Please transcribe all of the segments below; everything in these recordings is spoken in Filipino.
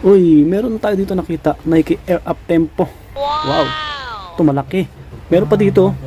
Uy, meron tayo dito nakita. Nike Air Up Tempo. Wow. Ito malaki. Meron pa dito.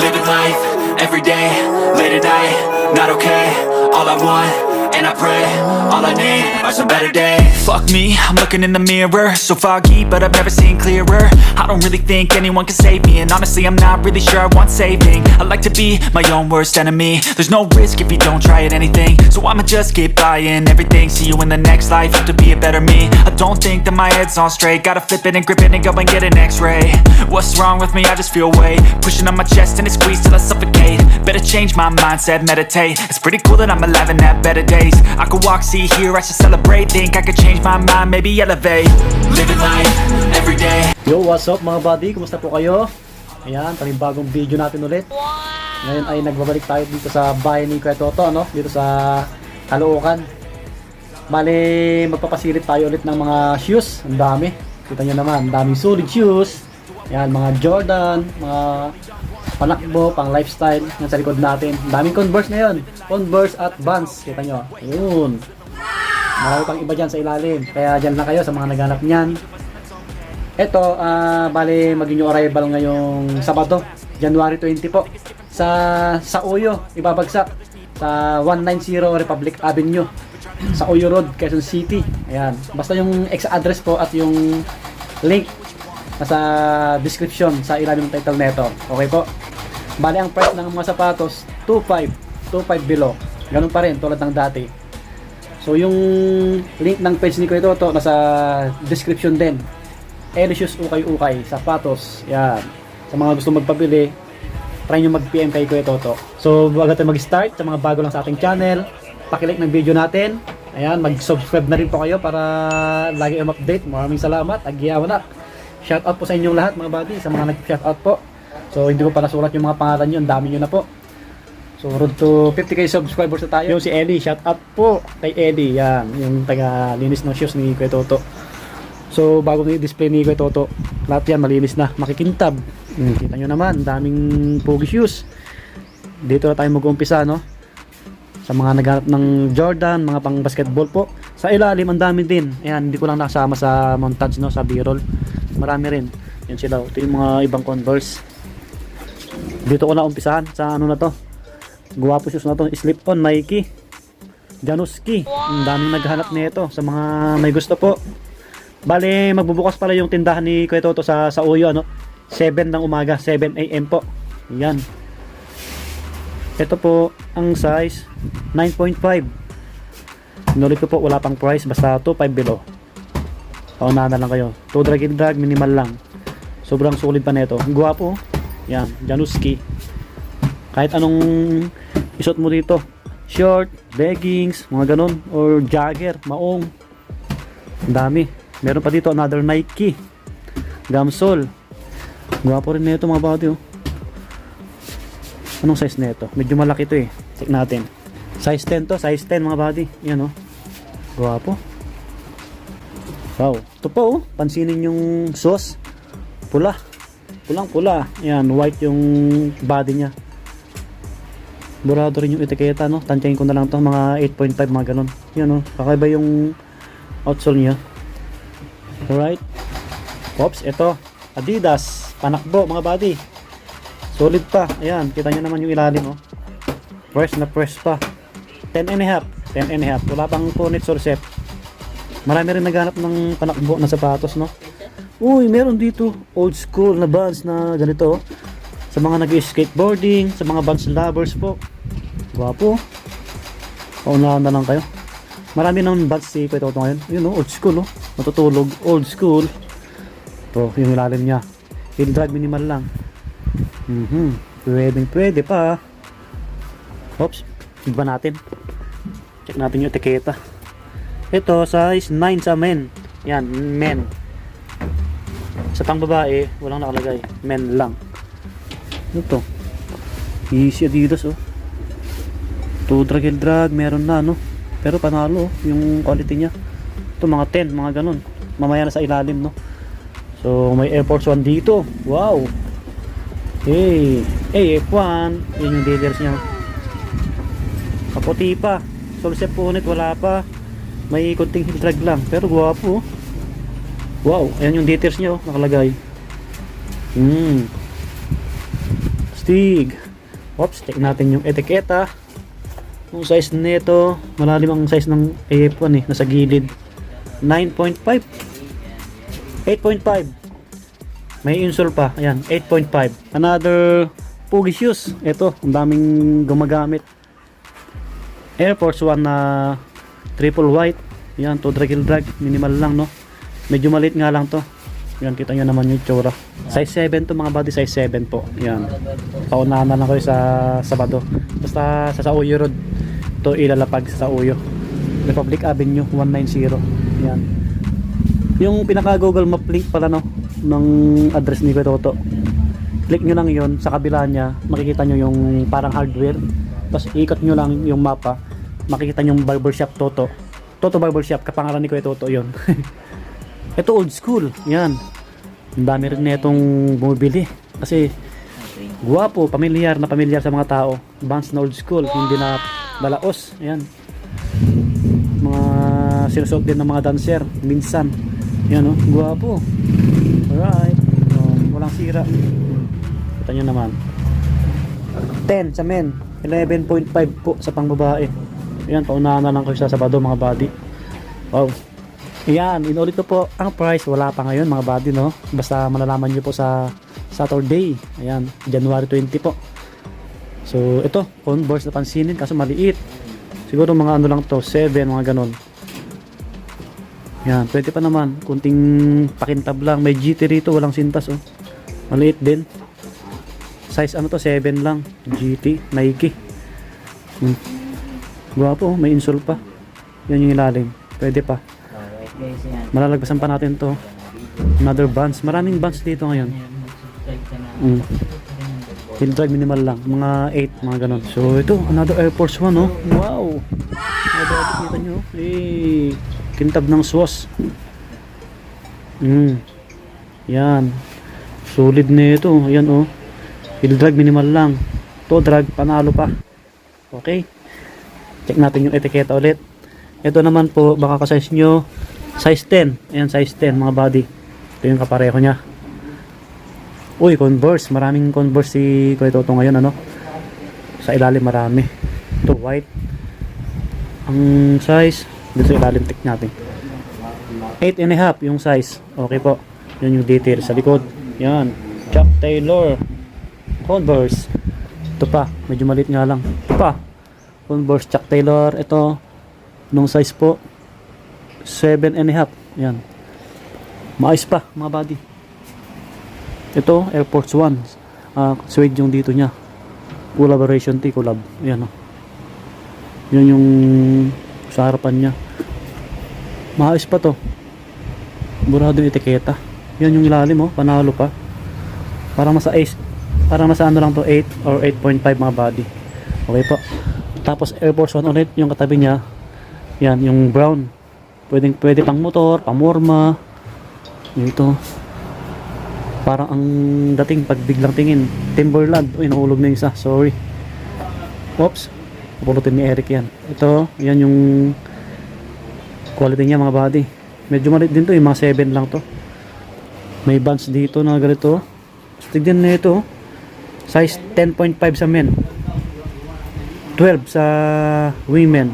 Living life, everyday, late at night, not okay. All I want, and I pray, all I need are some better days. Fuck me, I'm looking in the mirror, so foggy, but I've never seen clearer. I don't really think anyone can save me, and honestly I'm not really sure I want saving. I like to be my own worst enemy. There's no risk if you don't try at anything, so I'ma just keep buying everything. See you in the next life, have to be a better me. I don't think that my head's on straight, gotta flip it and grip it and go and get an x-ray. What's wrong with me? I just feel weight pushing on my chest and it squeezes till I suffocate. Better change my mindset, meditate. It's pretty cool that I'm alive and have better days. I could walk, see, hear, I should celebrate. Think I could change my mind, maybe elevate. Living life, everyday. Yo, what's up mga buddy? Kumusta po kayo? Ayan, panibagong video natin ulit. Ngayon ay nagbabalik tayo dito sa bahay ni Kuya Toto, no? Dito sa Caloocan. Bale, magpapasilip tayo ulit ng mga shoes. Ang dami. Kita nyo naman, ang daming solid shoes. Ayan, mga Jordan, mga panakbo, pang lifestyle. Yan sa likod natin. Ang daming Converse na yun. Converse at Vans. Kita nyo. Ayun. Marami pang iba dyan sa ilalim. Kaya dyan lang kayo sa mga naghanap niyan. Ito, bale maging arrival ngayong Sabado, January 20 po. Sa Uyo, ibabagsak. Sa 190 Republic Avenue. Sa Uyo Road, Quezon City. Ayan. Basta yung exact address po at yung link nasa description sa ilalim ng title neto. Okay po. Bale ang price ng mga sapatos 2.5 below. Ganun pa rin tulad ng dati. So yung link ng page ni Kuya Toto nasa description din. Elicious ukay-ukay sapatos. Yan. Sa mga gusto magpabili, try nyo mag-PM kay Kuya Toto. So bago tayo mag-start, sa mga bago lang sa ating channel, paki-like ng video natin. Ayan, mag-subscribe na rin po kayo para lagi kayong update. Maraming salamat. Agyawanak. Shoutout po sa inyong lahat mga buddy, sa mga nag-shoutout po. So hindi ko pa nasulat yung mga pangalan nyo, ang dami nyo na po. So road to 50k subscribers na tayo. Yung si Eddie, shoutout po kay Eddie. Yan, yung taga linis ng shoes ni Kuya Toto. So bago i-display ni Kuya Toto, lahat yan malinis na, makikintab. Kita nyo naman, daming pogi shoes. Dito na tayo mag-umpisa, no? Sa mga naghanap ng Jordan, mga pang basketball po. Sa ilalim, ang dami din. Ayan, hindi ko lang nakasama sa montage, no? Sa B-roll. Marami rin. Yan sila. Ito yung mga ibang Converse. Dito ko na umpisahan sa ano na to. Guwapo shoes na to. Slip-on Nike Januski. Ang daming naghanap nito sa mga may gusto po. Bale, magbubukas pala yung tindahan ni Kuya Toto sa Uyo, ano? 7 ng umaga, 7 AM po. Yan. Ito po ang size 9.5. Inulit ko po, wala pang price, basta 2.5 below. Paunahan na lang kayo. 2 drag and drag, minimal lang. Sobrang sulit pa nito. Guwapo. Yan, Januski. Kahit anong isuot mo dito. Short, leggings, mga ganun. Or jogger, maong. Ang dami. Meron pa dito another Nike Gamsol. Guwapo rin nito mga buddy, oh. Anong size nito? Medyo malaki to eh. Check natin. Size 10 to, size 10 mga buddy. Yan, oh. Guwapo. Wow. Ito po, oh. Pansinin yung sauce. Pula. Pulang pula. Yan, white yung body niya. Burado rin yung etiketa, no? Tansyahin ko na lang to, mga 8.5, mga ganun. Yan, oh. Kakaiba yung outsole niya. Alright. Pops, ito. Adidas. Panakbo, mga buddy. Solid pa. Ayan, kita nyo naman yung ilalim, oh. Press na press pa. 10 and a half. 10 and a half. Wala pang punit or set. Marami rin naghanap ng panakbo na sapatos, no? Uy, meron dito old school na Vans na ganito, oh. Sa mga nag-skateboarding, sa mga Vans lovers po. Gwapo. Paunahan na lang kayo. Marami naman Vans si Kuya Toto ngayon. Yun, oh, old school, oh. Matutulog, old school. Ito, yung ilalim niya. Heel drag, minimal lang. Pwede pa. Oops, iba natin. Check natin yung etiketa. Ito, size 9 sa men. Yan, men. Sa pang babae, walang nakalagay. Men lang. Ano to? Easy Adidas oh. To drag and drag, meron na no. Pero panalo yung quality niya. Ito mga 10, mga ganun. Mamaya na sa ilalim no. So may Air Force 1 dito. Wow. Hey, F1. Yun yung details niya. Kaputi pa. Solsep po ulit, wala pa. May konting heel drag lang, pero guwapo. Wow, ayan yung details niya oh, nakalagay. Stig. Oops, check natin yung etiketa. Yung size nito, malalim ang size ng AF1 eh, nasa gilid. 9.5. 8.5. May insole pa, ayan, 8.5. Another Puggy shoes. Ito, ang daming gumagamit. Air Force 1 na triple white. Yan, to drag and drag, minimal lang no. Medyo maliit nga lang to. Yan, kita nyo naman yung tsura. Size 7 to mga body, size 7 po. Yan. Paunahan na lang kayo sa Sabado. Basta sa Sauyo Road. To ilalapag sa Sauyo. Republic Avenue 190. Yan. Yung pinaka Google Map link pala no ng address ni Kuya Toto. Click nyo lang yon, sa kabila niya makikita nyo yung parang hardware. Tapos ikot nyo lang yung mapa. Makikita nyo yung barbershop Toto. Toto Barbershop, kapangalan ni Kuya Toto yon. Ito old school. Yan. Ang dami rin na itong bumibili. Kasi guwapo, pamilyar sa mga tao. Vans na old school, hindi na balaos. Ayan. Mga sinusuot din ng mga dancer minsan. Yan o, guwapo. Alright. Walang sira. Kita nyo naman. 10 sa men. 11.5 po sa pangbabae. Ayan, paunahan na lang kayo sa Sabado mga body. Wow. Ayan, inulit ko po ang price. Wala pa ngayon mga body no. Basta malalaman nyo po sa Saturday. Ayan, January 20 po. So ito, Converse na pansinin kaso maliit. Siguro mga ano lang to, 7 mga ganon. Yan, pwede pa naman. Kunting pakintab lang. May GT rito, walang sintas oh. Maliit din. Size ano to, 7 lang. GT, Nike. Guwapo, may insole pa. Yan yung ilalim. Pwede pa. Malalagpasan pa natin to. Another Vans. Maraming Vans dito ngayon. Heel drag minimal lang. Mga 8, mga ganon. So ito, another Air Force 1 oh. Wow. Kita nyo. Eh, kintab ng SWOS. Yan. Solid na ito. Yan oh. Heel drag minimal lang. To drag, panalo pa. Okay. Check natin yung etiketa ulit. Ito naman po, baka ka-size nyo. Size 10. Ayan, size 10 mga body. Ito yung kapareho nya. Uy, Converse. Maraming Converse si Kuya Toto ngayon, ano? Sa ilalim marami. Ito, white. Ang size, dito sa ilalim, tick natin. 8.5 yung size. Okay po. Yan yung detail sa likod. Yan. Chuck Taylor. Converse. Ito pa. Medyo maliit nga lang. Ito pa. Converse Chuck Taylor. Ito. Nung size po. 7.5. Yan. Maayos pa mga body. Ito Air Force 1. Suede yung dito nya. Collaboration T collab. Yan o. Yan yung sa harapan nya. Maayos pa to. Burado yung etiketa. Yan yung ilalim oh. Panalo pa. Parang nasa ace. Parang nasa ano lang to, 8 or 8.5 mga body. Okay po. Tapos Air Force 1 ulit yung katabi nya. Yan yung brown. Pwede pang motor, pamorma. Ito. Parang ang dating pag biglang tingin, Timberland. Uy, nahulog na yung isa. Sorry. Oops. Pupulutin ni Eric yan. Ito, yan yung quality niya mga body. Medyo maliit din to, yung mga 7 lang to. May bands dito na ganito. Tignan na ito. Size 10.5 sa men. 12 sa women.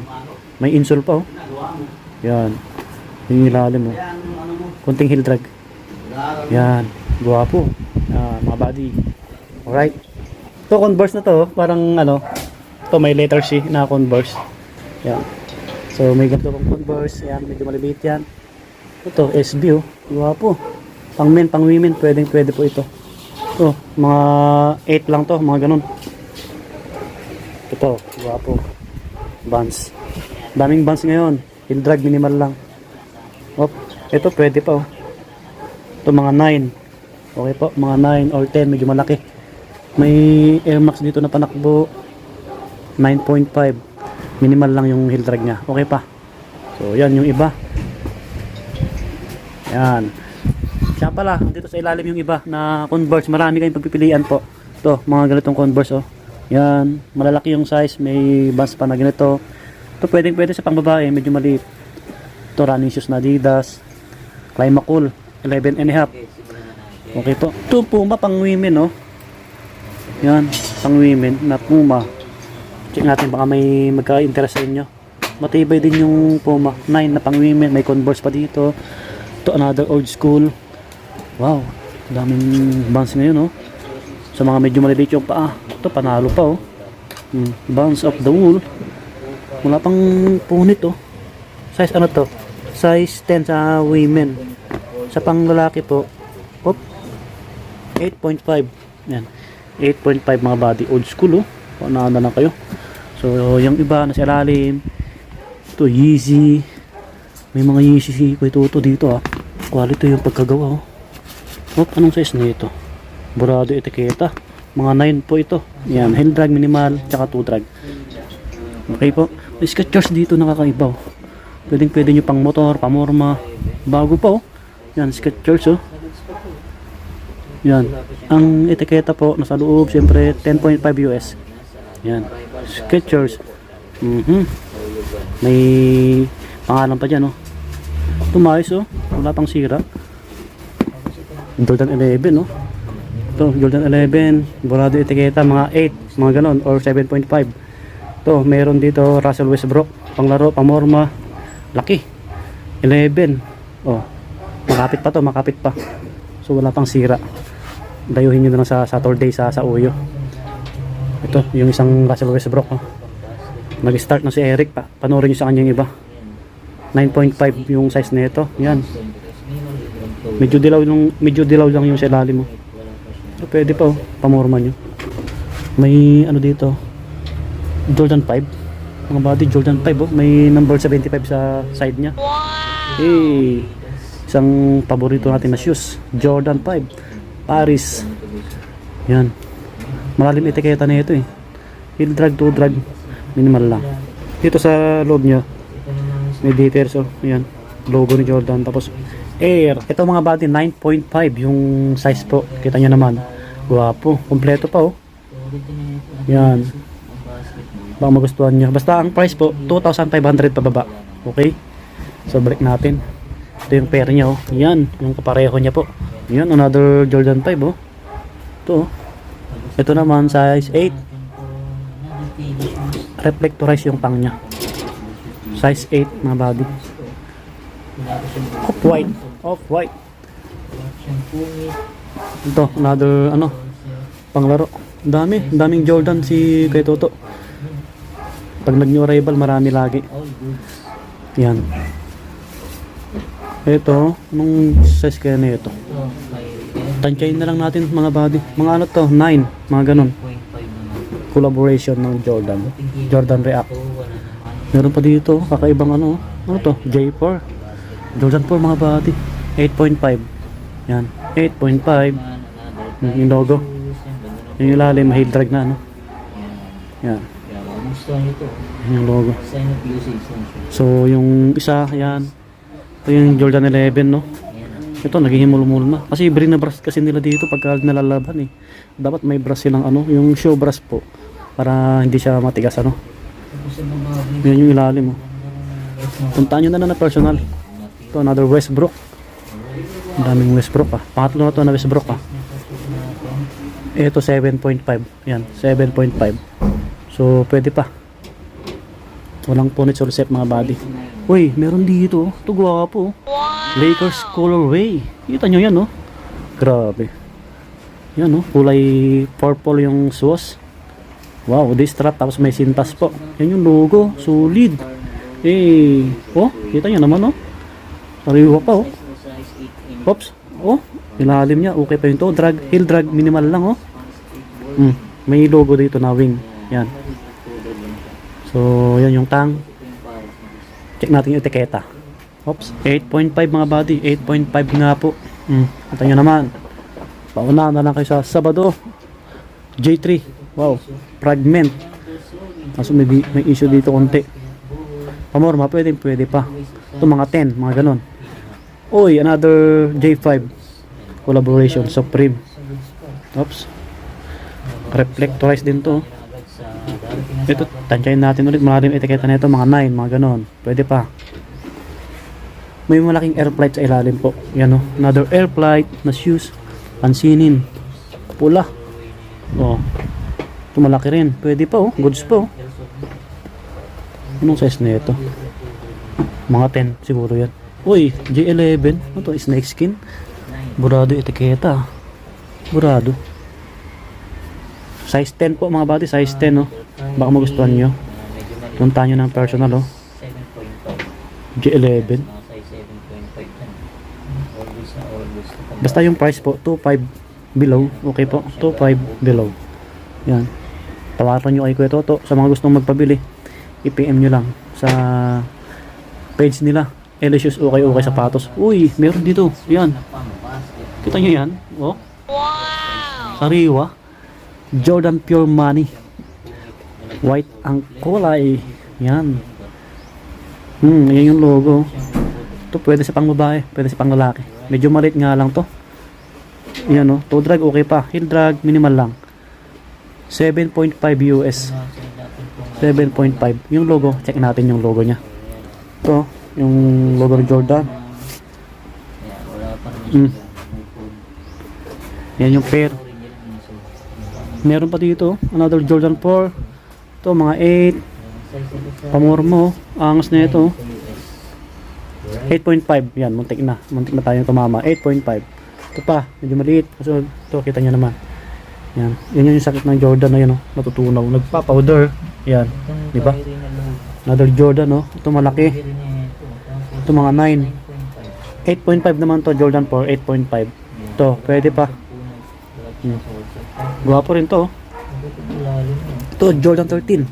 May insole pa oh. Yan. Yung ilalim oh. Kunting heel drag. Yan. Guwapo. Mga body. Alright. Ito Converse na to. Parang ano. Ito may letter C na Converse. Yan. So may ganito pang Converse. Yan. Medyo maliliit yan. Ito SB oh. Guwapo. Pang men, pang women. Pwede po ito. Ito. Mga 8 lang to. Mga ganun. Ito. Guwapo. Vans. Daming Vans ngayon. Heel drag minimal lang. Op. Ito pwede pa oh. Ito mga 9. Okay po, mga 9 or 10, medyo malaki. May Air Max dito na panakbo 9.5. Minimal lang yung heel drag niya. Okay pa. So yan yung iba. Yan. Siya pala, dito sa ilalim yung iba na Converse. Marami kayong pagpipilian po. Ito, mga ganitong Converse oh. Yan, malalaki yung size. May bands pa na ganito. Ito pwede sa pangbabae, medyo maliit. Ito running shoes na Adidas. Climacool 11 and a half. Okay po. Ito Puma pang women oh. Yan, pang women na Puma. Check natin baka may magka-interest sa inyo. Matibay din yung Puma 9 na pang women. May Converse pa dito. Ito another old school. Wow, daming bands ngayon oh. Sa mga medyo maliliit yung paa. Ito panalo pa oh. Bounce of the wool. Wala pang punit oh. Size ano to? Size 10 sa women. Sa pang lalaki po, 8.5. Yan. 8.5 mga body. Old school oh. Paano na lang kayo. So yung iba nasa ilalim. Ito Yeezy. May mga Yeezy ko ito dito ah. Quality yung pagkagawa oh. Anong size nito? Burado etiketa. Mga 9 po ito. Yan, heel drag minimal, tsaka 2 drag. Okay po. May Skechers dito nakakaiba. Pwede nyo pang motor, pamorma. Bago pa oh. Yan, Skechers oh. Yan. Ang etiketa po nasa loob, siyempre 10.5 US. Yan. Skechers. May pangalan pa dyan oh. Tumayos oh. Wala pang sira. Jordan 11 no. Ito Jordan 11, burado etiketa mga 8, mga ganon or 7.5. Ito meron dito Russell Westbrook, panglaro, pamorma, laki 11. Oh, makapit pa to, makapit pa. So wala pang sira. Dayuhin nyo na lang sa Saturday sa Uyo. Ito yung isang Russell Westbrook oh. Nag-start na si Eric pa. Panoorin nyo sa kanya yung iba. 9.5 yung size nito. Yan. Medyo dilaw lang yung sa ilalim mo. So, pwede pa oh, pamorma nyo. May ano dito, Jordan 5. Mga body Jordan 5 oh. May number 75 sa side nya. Hey, isang paborito natin na shoes, Jordan 5 Paris. Yan. Malalim etiketa na ito eh. Heel drag, 2 drag, minimal lang. Dito sa loob nya may details oh. Yan, logo ni Jordan. Tapos Air. Ito mga body 9.5 yung size po. Kita nyo naman. Guwapo. Kompleto pa oh. Yan. Baka magustuhan nyo. Basta ang price po 2,500 pababa. Okay. So balik natin. Ito yung pair niya oh. Yan. Yung kapareho niya po. Yan. Another Jordan 5 oh. Ito oh. Ito naman size 8. Reflectorize yung pang niya. Size 8 mga body. Off-white. Ito, another ano, panglaro. Daming Jordan si kay Toto. Pag nag-new arrival, marami lagi. Yan. Ito, anong size kaya na ito? Tansyahin na lang natin mga body. Mga ano to, 9, mga ganun. Collaboration ng Jordan React. Meron pa dito, kakaibang ano to, J4. Jordan 4 mga body 8.5. Yan 8.5. Yung logo, yung ilalim heel drag na ano. Yan yung logo. So yung isa yan, ito yung Jordan 11 no. Ito naghihimul-mul na kasi brinabrush kasi nila dito pagka nalalaban eh. Dapat may brush silang ano, yung show brush po para hindi siya matigas ano. Yan yung ilalim oh. Puntaan nyo na personal. Ito another Westbrook. Ang daming Westbrook ah. Pangatlo na ito na Westbrook ah. Ito 7.5. Yan 7.5. So pwede pa. Walang punit sa receipt mga body. Uy, meron dito. Ito gwapo. Lakers colorway. Kita nyo yan oh. Grabe. Yan oh. Kulay purple yung sauce. Wow, this strap tapos may sintas po. Yan yung logo. Solid. Eh, oh, kita nyo naman oh. Sariwa pa oh. Pops. Oh, ilalim niya. Okay pa yun to. Drag, heel drag, minimal lang oh. May logo dito na wing. Yan. So, yan yung tang. Check natin yung etiketa. Oops. 8.5 mga body. 8.5 nga po. Kita nyo naman. Pauna na lang kayo sa Sabado. J3. Wow. Fragment. Kaso may issue dito konti. Pamorma, pwede pa. Ito mga 10, mga ganon. Uy, another J5. Collaboration, Supreme. Oops. Reflectorize din to. Ito, tansyahin natin ulit. Maraming etiketa na ito, mga 9, mga ganon. Pwede pa. May malaking air flight sa ilalim po. Yan o. Another air flight na shoes. Pansinin. Pula. Oh. Ito malaki rin. Pwede pa oh. Goods pa oh. Anong size na ito? Mga 10 siguro yan. Uy, J11. Ano to? Snake skin. Burado etiketa. Burado. Size 10 po mga buddy. Size 10 oh. Baka magustuhan nyo. Punta nyo ng personal oh. J11. Basta yung price po 2.5 below. Okay po, 2.5 below. Yan. Tawaran nyo kay Kuya Toto sa mga gustong magpabili. I-PM nyo lang sa page nila. LSUs okay sapatos. Uy, meron dito. Yan. Kita nyo yan? Oh. Sariwa. Jordan Pure Money. White ang kulay. Yan. Yan yung logo. Ito pwede sa pang babae, pwede sa pang lalaki. Medyo maliit nga lang to. Yan o, toe drag okay pa. Heel drag minimal lang. 7.5 US. 7.5. Yung logo, check natin yung logo niya. Ito, yung logo ng Jordan. Yan yung pair. Meron pa dito, another Jordan 4. Ito, mga 8. Pamormo, angas na ito. 8.5, yan, muntik na tayong tumama. 8.5. Ito pa, medyo maliit. So, ito, kita nyo naman. Yan, yun yung sakit ng Jordan na yun, oh, natutunaw. Nagpa-powder. Yan, di ba? Another Jordan, oh. Ito malaki. Ito mga 9. 8.5 naman to, Jordan 4, 8.5. Ito, pwede pa. Guwapo rin to, oh. Ito, Jordan 13.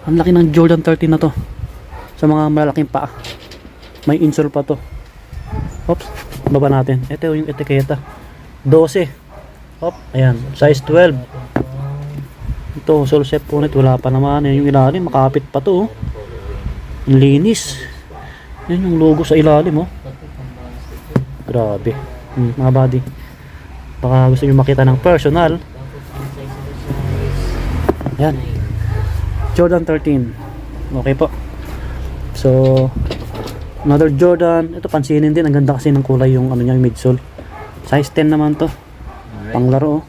Ang laki ng Jordan 13 na to. Sa mga malalaking paa. May insole pa to. Oops, baba natin. Ito yung etiketa. 12. Hop, ayan. Size 12. Ito, sole set punit. Wala pa naman. Yan yung ilalim. Makapit pa to. Ang linis. Yan yung logo sa ilalim. Oh. Grabe. Mga buddy. Baka gusto nyo makita ng personal. Yan. Jordan 13. Okay po. So, another Jordan. Ito pansinin din. Ang ganda kasi ng kulay yung ano niya, yung midsole. Size 10 naman to. Panglaro.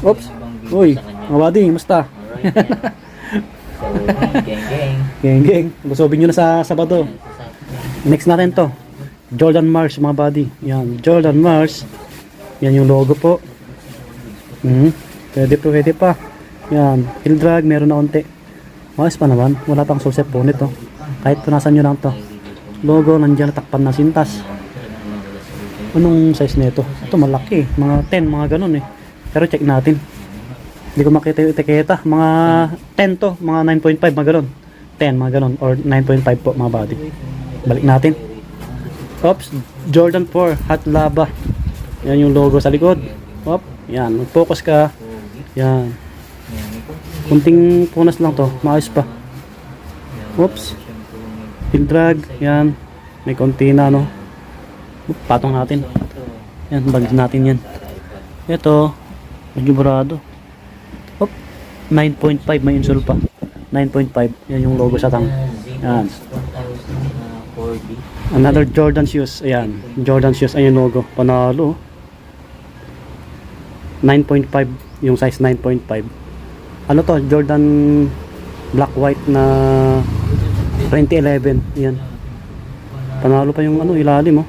Oops. Uy, mga buddy, musta? Geng. Gusobin nyo na sa Sabado. Next natin to. Jordan Mars, mga buddy. Yan, Jordan Mars. Yan yung logo po. Pwede pa. Yan, heel drag, meron na konti. Maayos pa naman. Wala pang sole set po nito. Kahit punasan nyo lang to. Logo, nandiyan natakpan na sintas. Anong size nito? Ito malaki. Mga 10, mga ganun eh. Pero check natin. Hindi ko makita yung etiketa. Mga 10 to. Mga 9.5, mga ganun. 10, mga ganun. Or 9.5 po, mga body. Balik natin. Oops. Jordan 4, Hot Lava. Yan yung logo sa likod. Oop. Yan. Mag-focus ka. Yan. Kunting punas lang to. Maayos pa. Oops. Heel drag. Yan. May konti na, no? Patong natin. Yan. Balik natin yan. Ito. Medyo burado. Oop. 9.5. May insole pa. 9.5. Yan yung logo sa tang. Yan. Another Jordan shoes. Ayan. Jordan shoes. Ayan yung logo. Panalo. 9.5. Yung size 9.5. Ano to? Jordan black white na 2011. Yan. Panalo pa yung ano ilalim oh.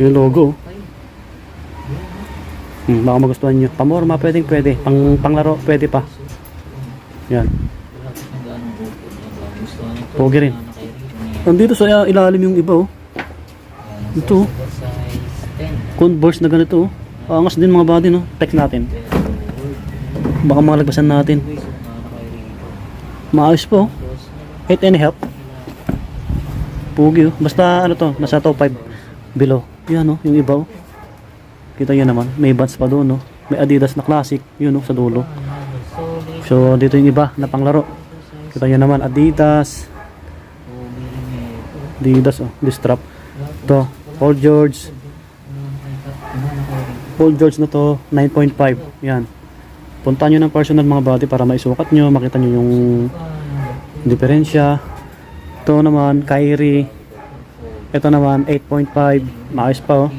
Yung logo. Baka magustuhan nyo. Pamorma pwede. Panglaro pwede pa. Yan. Pogi rin. Nandito sa ilalim yung iba oh. Ito oh. Converse na ganito oh. Angas din mga body no. Text natin. Baka malagpasan natin. Maayos po. 8 and a half. Pogi oh. Basta ano to, nasa top 5 below. Yan oh, yung iba oh. Kita nyo naman, may bands pa doon oh. May Adidas na classic, yun sa dulo. So dito yung iba na panglaro. Kita nyo naman, Adidas. Adidas, this strap. Ito, Paul George. Paul George na to, 9.5. Yan. Punta nyo ng personal mga buddy para maisukat nyo, makita nyo yung diferensya. Ito naman, Kyrie. Ito naman, 8.5. Maayos pa oh.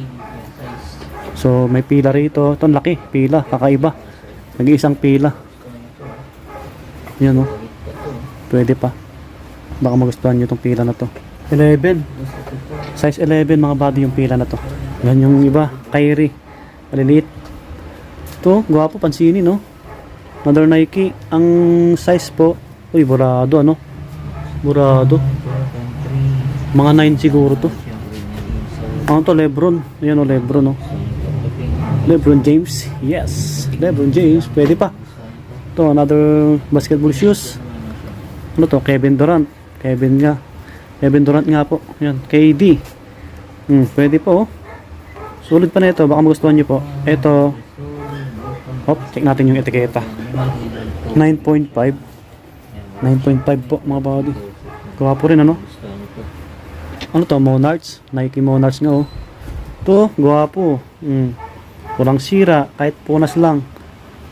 So may pila rito. Ito laki, pila, kakaiba. Nag-iisang pila. Yan oh. Pwede pa. Baka magustuhan nyo itong pila na to. 11. Size 11 mga buddy yung pila na to. Yan yung iba, Kyrie. Maliliit. Ito, gwapo, pansinin no. Another Nike. Ang size po, uy, burado ano. Burado. Mga 9 siguro to. Ano to, Lebron. Yan o, Lebron no. LeBron James, yes, LeBron James, pwede pa. Ito, another basketball shoes. Ano to, Kevin Durant. Kevin Durant nga po. Yan, KD. Pwede po oh. Sulit pa na ito, baka magustuhan nyo po. Ito, check natin yung etiketa. 9.5. 9.5 po mga buddy. Gwapo rin ano. Ano to, Monarchs. Nike Monarchs nga oh. Ito, gwapo. Walang sira, kahit punas lang.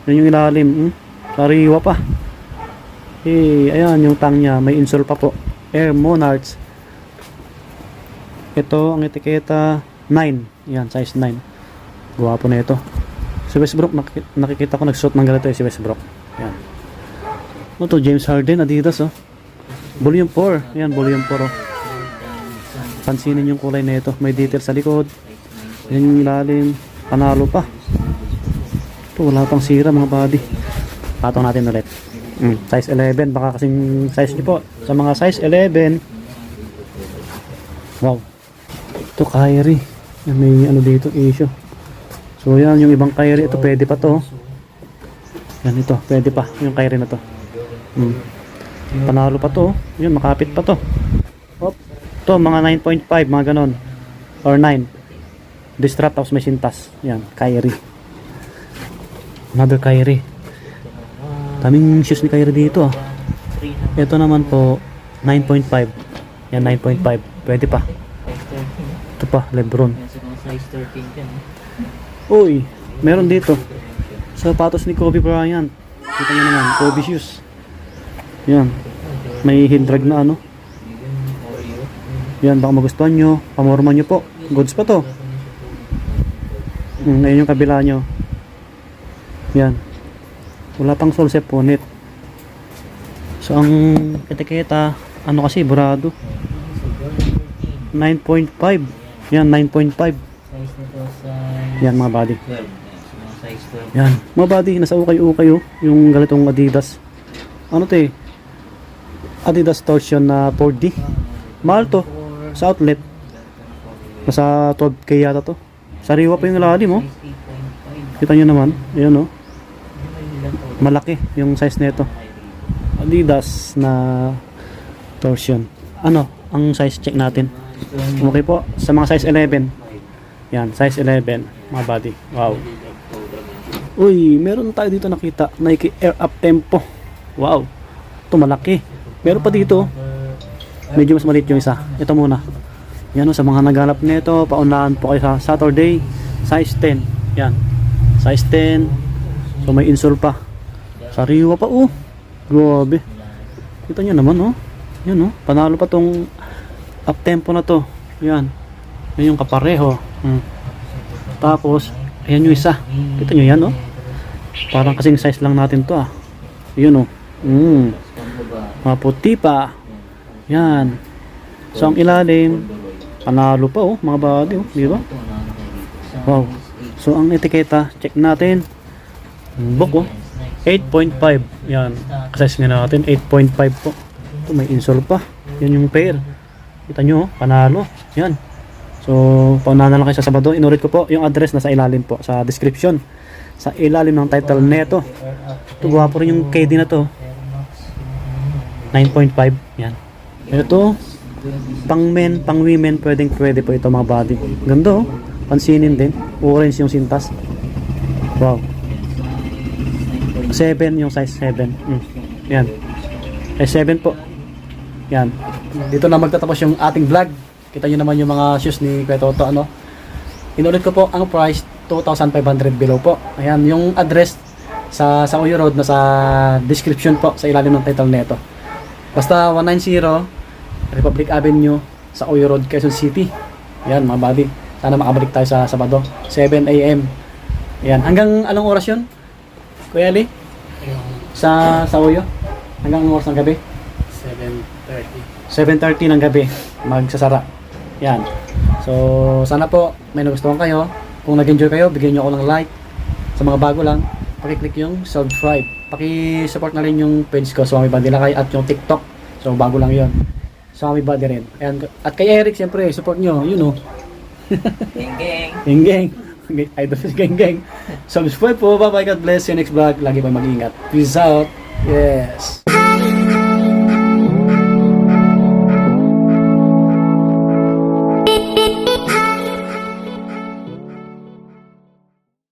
Yan yung ilalim. Sariwa pa. Ayan yung tang niya. May insole pa po. Air Monarchs. Ito ang etiketa 9. Yan, size 9. Guwapo na ito. Si Westbrook, nakikita ko nagsuot ng ganito si Westbrook. Yan. Ito, James Harden, Adidas oh. Volume 4. Yan, volume 4 oh. Pansinin yung kulay na ito. May detail sa likod. Yan yung ilalim. Panalo pa. Ito, wala pang sira mga buddy. Patong natin ulit. Size 11. Baka kasing size nyo po. Sa mga size 11. Wow. Ito, Kyrie. May ano dito, issue. So yan, yung ibang Kyrie. Ito, pwede pa to. Yan, ito. Pwede pa. Yung Kyrie na to. Panalo pa to. Yun, makapit pa to. Ito, mga 9.5. Mga ganon. Or 9. Distrap tapos may sintas. Yan, Kyrie. Another Kyrie. Daming shoes ni Kyrie dito ah. Ito naman po 9.5. Yan, 9.5. Pwede pa. Ito pa, Lebron. Uy, meron dito. Sapatos ni Kobe Bryant. Kita nyo naman, Kobe shoes. Yan. May heel drag na ano. Yan, baka magustuhan nyo. Pamorma nyo po. Goods pa to. Ngayon yung kabila nyo. Yan. Wala pang solsep punit. So ang etiketa, ano kasi, burado. 9.5. Yan, 9.5. Yan mga buddy. Yan. Mga buddy, nasa ukay-ukay oh. Yung ganitong Adidas. Ano to eh? Adidas torsion na 4D. Mahal to. Sa outlet. Nasa 12k yata to. Sariwa pa yung ilalim oh. Kita nyo naman. Ayan oh. Malaki yung size nito. Adidas na torsion. Ano? Ang size check natin. Okay po. Sa mga size 11. Yan. Size 11. Mga body. Wow. Uy. Meron tayo dito nakita. Nike Air Up Tempo. Wow. Ito malaki. Meron pa dito. Medyo mas maliit yung isa. Ito muna. Yan o, sa mga naghanap nito, paunahan po kayo sa Saturday, size 10. Yan, size 10. So may insole pa. Sariwa pa oh. Grabe. Kita nyo naman oh. Yan oh, panalo pa tong up tempo na to. Yan. Yan yung kapareho. Tapos, ayan yung isa. Kita nyo yan oh. Parang kasing size lang natin to ah. Yun oh. Maputi pa. Yan. So ang ilalim, panalo pa oh, mga body oh, di ba? Wow. So ang etiketa, check natin. Book oh. 8.5. Yan. Size nga natin 8.5 po. Ito may insole pa. Yan yung pair. Kita nyo oh, panalo. Yan. So paunahan na lang kayo sa Sabado. Inulit ko po yung address na sa ilalim po, sa description. Sa ilalim ng title neto. Ito gwapo rin yung KD na to. 9.5. Yan. Ito pang men, pang women, pwede po ito mga body. Ganda oh. Pansinin din. Orange yung sintas. Wow. 7, yung size 7. Yan. Size 7 po. Yan. Dito na magtatapos yung ating vlog. Kita nyo naman yung mga shoes ni Kuya Toto, ano. Inulit ko po ang price, 2,500 below po. Ayan, yung address sa Uyo Road na sa description po sa ilalim ng title nito. Basta 190 Republic Avenue sa Uyo Road, Quezon City. Ayan mga buddy. Sana makabalik tayo sa Sabado, 7 AM. Ayan, hanggang anong oras yun? Kuya Ali? Sa Uyo? Hanggang anong oras ng gabi? 7:30 ng gabi magsasara. Yan. So, sana po may nagustuhan kayo. Kung nag-enjoy kayo, bigyan nyo ako ng like. Sa mga bago lang, paki-click yung subscribe. Paki-support na rin yung page ko, Swami Body Lakay, at yung TikTok. So, bago lang yon. Swami Body rin. Ayan. At kay Eric, siyempre, support nyo. You know. Geng geng. Idol si Geng geng. Subscribe po. Bye-bye. God bless. See you next vlog. Lagi pa mag-ingat. Peace out. Yes.